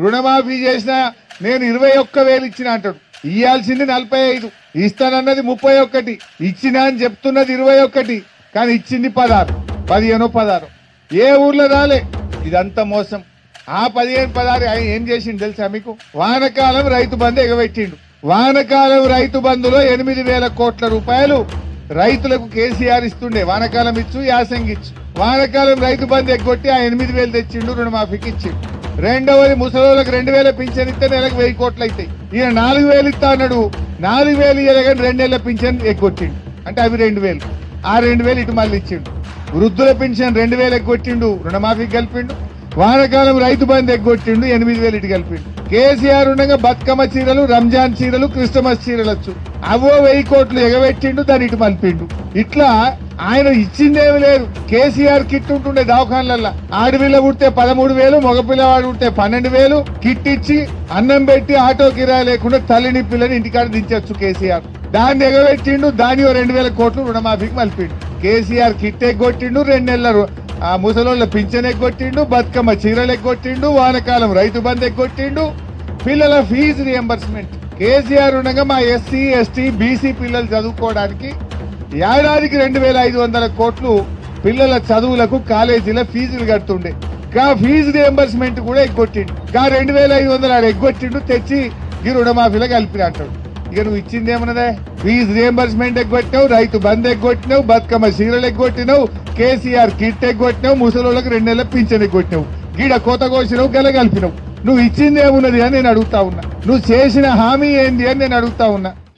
రుణమాఫీ చేసిన నేను 21,000 ఇచ్చిన అంటాడు. ఇయ్యాల్సింది 45, ఇస్తానన్నది 31, ఇచ్చినా అని చెప్తున్నది 21, కానీ ఇచ్చింది 16, 15, ఏ ఊర్లో రాలే. ఇదంతా మోసం. ఆ 15, 16 ఆయన ఏం చేసిండు తెలుసా మీకు? వానకాలం రైతు బంధు ఎగబెట్టిండు. వానకాలం రైతు బంధులో 8,000 కోట్ల రూపాయలు రైతులకు కేసీఆర్ ఇస్తుండే. వానకాలం ఇచ్చు, యాసంగి ఇచ్చు. వానకాలం రైతు బంధు ఎగ్గొట్టి ఆ 8,000 తెచ్చిండు, రుణమాఫీకి ఇచ్చిండు. రెండవది ముసలోళ్ళకి 2,000 పింఛన్ ఇస్తే నెలకు 1,000 కోట్లు అవుతాయి. ఈయన 4,000 ఇస్తా అన్నాడు. 4,000 ఇయ్యగానే 2 నెలల పింఛన్ ఎగ్గొట్టిండు. అంటే అవి 2,000. ఆ 2,000 ఇటు మళ్ళీ ఇచ్చిండు. వృద్ధుల పింఛన్ 2,000 ఎగ్గొట్టిండు, రుణమాఫీకి కలిపిండు. వానకాలం రైతు బంధు ఎగ్గొట్టిండు, 8,000 ఇటు కలిపిండు. కేసీఆర్ ఉండగా బతుకమ్మ చీరలు, రంజాన్ చీరలు, క్రిస్టమస్ చీరలు వచ్చు. అవో 1,000 కోట్లు ఎగబెట్టిండు, దాన్ని ఇటు మలిపిండు. ఇట్లా ఆయన ఇచ్చిందేమి లేదు. కేసీఆర్ కిట్ ఉంటుండే దవాఖాన్లల్లో. ఆడపిల్ల పుడితే 13,000, మగపిల్లవాడు పుడితే 12,000 కిట్ ఇచ్చి అన్నం పెట్టి ఆటో కిరాయి లేకుండా తల్లిని పిల్లని ఇంటికాడ దించొచ్చు కేసీఆర్. దాన్ని ఎగబెట్టిండు, దాని 2,000 కోట్లు రుణమాఫీకి మలిపిండు. కేసీఆర్ కిట్ ఎగ్గొట్టిండు, 2 నెలల ఆ ముసలోళ్ళ పింఛన్ ఎగ్గొట్టిండు, బతుకమ్మ చీరలు ఎగ్గొట్టిండు, వానకాలం రైతు బంధు ఎగ్గొట్టిండు, పిల్లల ఫీజు రియంబర్స్మెంట్. కేసీఆర్ ఉండగా మా ఎస్సీ, ఎస్టీ, బీసీ పిల్లలు చదువుకోవడానికి ఏడాదికి 2,500 కోట్లు పిల్లల చదువులకు కాలేజీల ఫీజులు కడుతుండే. కా ఫీజు రియంబర్స్మెంట్ కూడా ఎగ్గొట్టిండు. కా 2,500 ఆడ ఎగ్గొట్టిండు, తెచ్చి ఈ రుణమాఫీలో కలిపి అంటాడు. ఇక నువ్వు ఇచ్చింది ఏమన్నదే? ఫీజు రియంబర్స్మెంట్ ఎగ్గొట్టినావు, రైతు బంధు ఎగ్గొట్టినావు, బతుకమ్మ చీరలు ఎగ్గొట్టినావు, కేసీఆర్ కిట్ ఎగ్గొట్టినావు, ముసలోళ్ళకి 2 నెలల పింఛన్ ఎగ్గొట్టినావు, గీడ కోత కోసినావు, గల కలిపినావు. నువ్వు ఇచ్చింది ఏమున్నది అని నేను అడుగుతా ఉన్నా. నువ్వు చేసిన హామీ ఏంది అని నేను అడుగుతా ఉన్నా.